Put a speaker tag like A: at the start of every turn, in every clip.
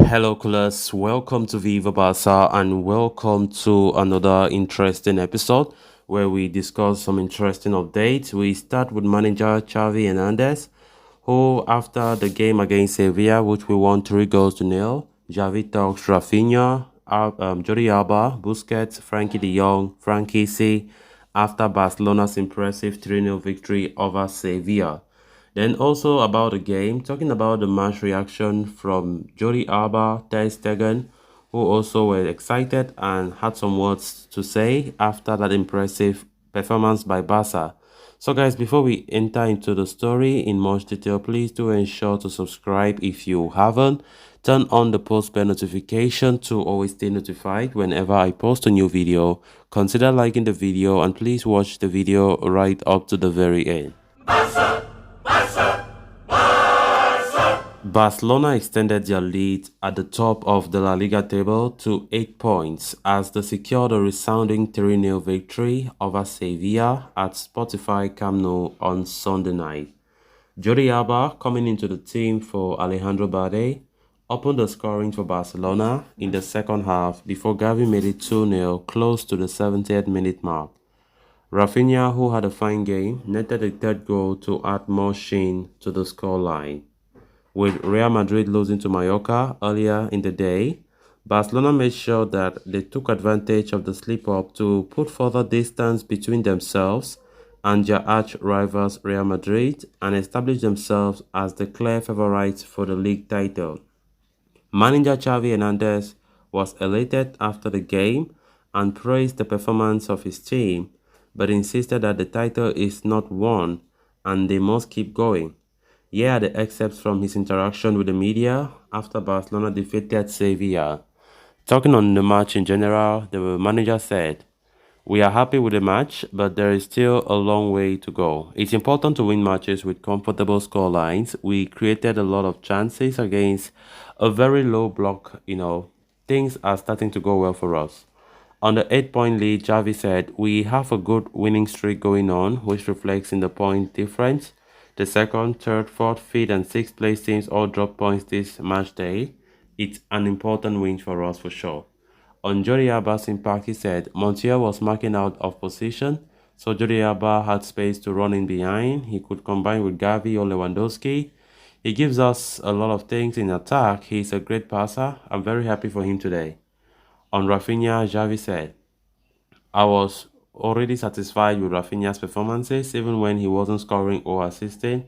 A: Hello, class. Welcome to Viva Barca and welcome to another interesting episode where we discuss some interesting updates. We start with manager Xavi Hernandez, who, after the game against Sevilla, which we won 3 goals to 0, Xavi talks Rafinha, Jordi Alba, Busquets, Frankie de Jong, Frankie C, after Barcelona's impressive 3-0 victory over Sevilla. Then also about the game, talking about the match reaction from Jordi Alba, Ter Stegen, who also were excited and had some words to say after that impressive performance by Barca. So guys, before we enter into the story in much detail, please do ensure to subscribe if you haven't. Turn on the post bell notification to always stay notified whenever I post a new video. Consider liking the video and please watch the video right up to the very end. Barcelona extended their lead at the top of the La Liga table to 8 points as they secured a resounding 3-0 victory over Sevilla at Spotify Camp Nou on Sunday night. Jordi Alba, coming into the team for Alejandro Balde, opened the scoring for Barcelona in the second half before Xavi made it 2-0 close to the 70th minute mark. Rafinha, who had a fine game, netted a third goal to add more sheen to the scoreline. With Real Madrid losing to Mallorca earlier in the day, Barcelona made sure that they took advantage of the slip-up to put further distance between themselves and their arch-rivals Real Madrid and establish themselves as the clear favourites for the league title. Manager Xavi Hernandez was elated after the game and praised the performance of his team, but insisted that the title is not won and they must keep going. Here are the excerpts from his interaction with the media after Barcelona defeated Sevilla. Talking on the match in general, the manager said, "We are happy with the match, but there is still a long way to go. It's important to win matches with comfortable scorelines. We created a lot of chances against a very low block, Things are starting to go well for us." On the 8-point lead, Xavi said, "We have a good winning streak going on, which reflects in the point difference. The second, third, fourth, fifth, and sixth place teams all dropped points this match day. It's an important win for us for sure." On Jordi Alba's impact, he said, "Montiel was marking out of position, so Jordi Alba had space to run in behind. He could combine with Xavi or Lewandowski. He gives us a lot of things in attack. He's a great passer. I'm very happy for him today." On Rafinha, Xavi said, "I was already satisfied with Rafinha's performances, even when he wasn't scoring or assisting.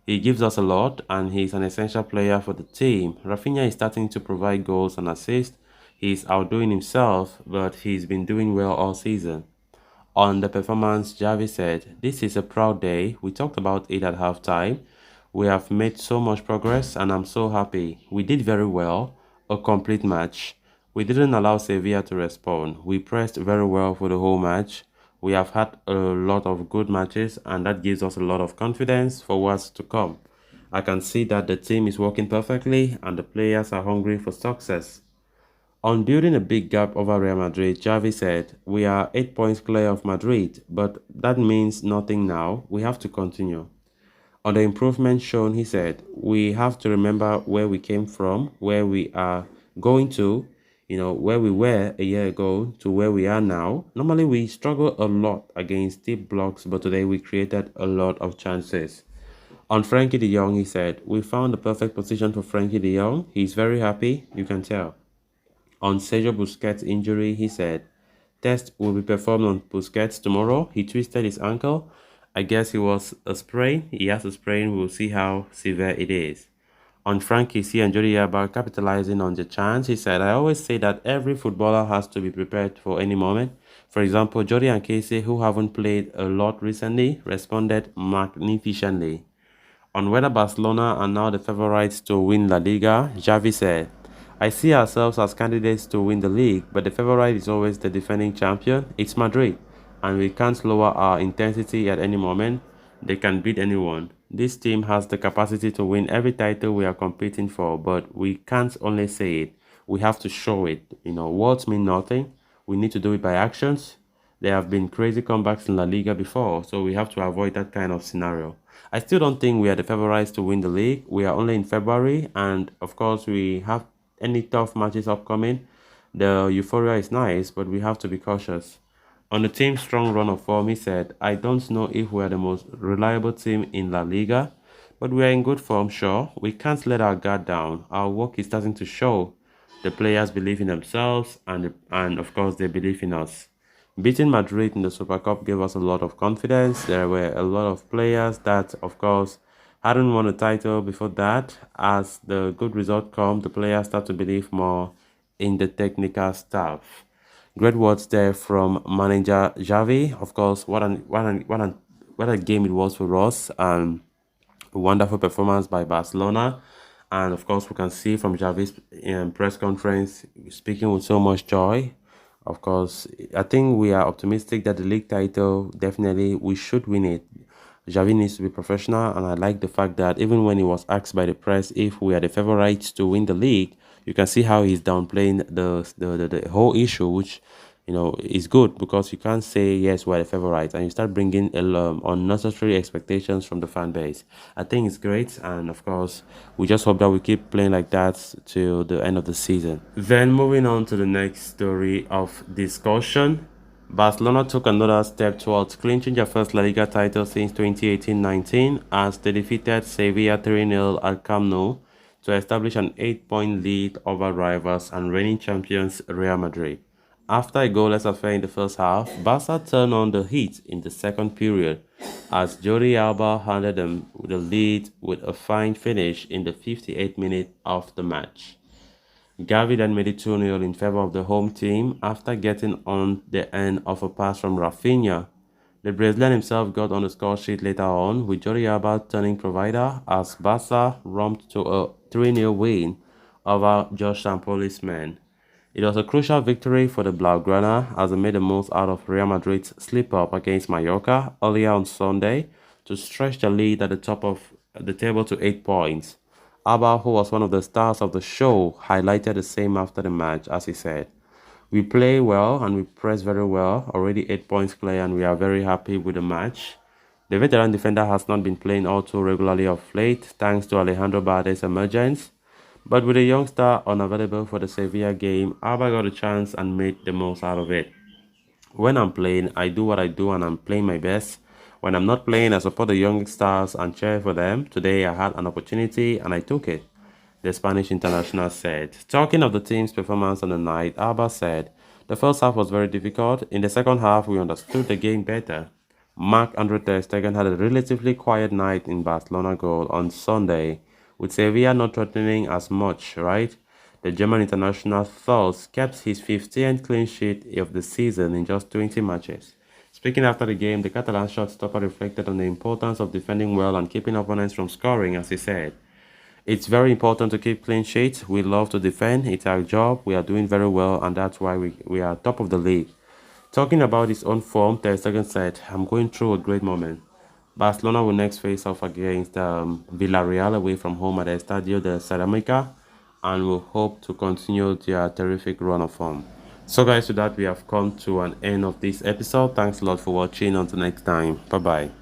A: He gives us a lot, and he's an essential player for the team. Rafinha is starting to provide goals and assists. He's outdoing himself, but he's been doing well all season." On the performance, Xavi said, "This is a proud day. We talked about it at halftime. We have made so much progress, and I'm so happy. We did very well, a complete match. We didn't allow Sevilla to respond. We pressed very well for the whole match. We have had a lot of good matches, and that gives us a lot of confidence for what's to come. I can see that the team is working perfectly and the players are hungry for success." On building a big gap over Real Madrid, Xavi said, "We are 8 points clear of Madrid, but that means nothing now. We have to continue." On the improvement shown, he said, "We have to remember where we came from, where we are going to, where we were a year ago to where we are now. Normally, we struggle a lot against deep blocks, but today we created a lot of chances." On Frankie de Jong, he said, "We found the perfect position for Frankie de Jong. He's very happy, you can tell." On Sergio Busquets' injury, he said, "Test will be performed on Busquets tomorrow. He twisted his ankle. I guess it was a sprain. He has a sprain. We'll see how severe it is." On Frankie C and Jordi Alba capitalizing on the chance, he said, "I always say that every footballer has to be prepared for any moment. For example, Jordi and Casey, who haven't played a lot recently, responded magnificently." On whether Barcelona are now the favourites to win La Liga, Xavi said, "I see ourselves as candidates to win the league, but the favourite is always the defending champion. It's Madrid, and we can't lower our intensity at any moment. They can beat anyone. This team has the capacity to win every title we are competing for, but we can't only say it. We have to show it. Words mean nothing. We need to do it by actions. There have been crazy comebacks in La Liga before, so we have to avoid that kind of scenario. I still don't think we are the favorites to win the league. We are only in February, and of course we have any tough matches upcoming. The euphoria is nice, but we have to be cautious. On the team's strong run of form, he said, I don't know if we are the most reliable team in La Liga, but we are in good form, sure. We can't let our guard down. Our work is starting to show. The players believe in themselves, and of course, they believe in us. Beating Madrid in the Super Cup gave us a lot of confidence. There were a lot of players that, of course, hadn't won a title before that. As the good result come, the players start to believe more in the technical staff. Great words there from manager Xavi. Of course, what a game it was for us. A wonderful performance by Barcelona. And of course, we can see from Xavi's press conference speaking with so much joy. Of course, I think we are optimistic that the league title, definitely we should win it. Xavi needs to be professional, and I like the fact that even when he was asked by the press if we are the favorites to win the league, you can see how he's downplaying the whole issue, which is good because you can't say yes we're the favorites and you start bringing unnecessary expectations from the fan base. I think it's great, and of course we just hope that we keep playing like that till the end of the season. Then moving on to the next story of discussion. Barcelona took another step towards clinching their first La Liga title since 2018-19 as they defeated Sevilla 3-0 at Camp Nou to establish an 8-point lead over rivals and reigning champions Real Madrid. After a goalless affair in the first half, Barca turned on the heat in the second period as Jordi Alba handed them the lead with a fine finish in the 58th minute of the match. Xavi then made it 2-0 in favor of the home team after getting on the end of a pass from Rafinha. The Brazilian himself got on the score sheet later on, with Jordi Alba turning provider as Barca romped to a 3-0 win over Josh Sampoli's men. It was a crucial victory for the Blaugrana as they made the most out of Real Madrid's slip-up against Mallorca earlier on Sunday to stretch the lead at the top of the table to 8 points. Alba, who was one of the stars of the show, highlighted the same after the match as he said, we play well and we press very well, already 8 points clear, and we are very happy with the match. The veteran defender has not been playing all too regularly of late thanks to Alejandro Balde's emergence. But with a young star unavailable for the Sevilla game, Alba got a chance and made the most out of it. When I'm playing, I do what I do and I'm playing my best. When I'm not playing, I support the young stars and cheer for them. Today, I had an opportunity and I took it, the Spanish international said. Talking of the team's performance on the night, Alba said, the first half was very difficult. In the second half, we understood the game better. Marc-Andre ter Stegen had a relatively quiet night in Barcelona goal on Sunday, with Sevilla not threatening as much, right? The German international thus kept his 15th clean sheet of the season in just 20 matches. Speaking after the game, the Catalan shortstopper reflected on the importance of defending well and keeping opponents from scoring, as he said. It's very important to keep clean sheets. We love to defend. It's our job. We are doing very well, and that's why we are top of the league. Talking about his own form, ter Stegen said, I'm going through a great moment. Barcelona will next face off against Villarreal away from home at the Estadio de Ceramica and will hope to continue their terrific run of form. So guys, with that, we have come to an end of this episode. Thanks a lot for watching. Until next time. Bye-bye.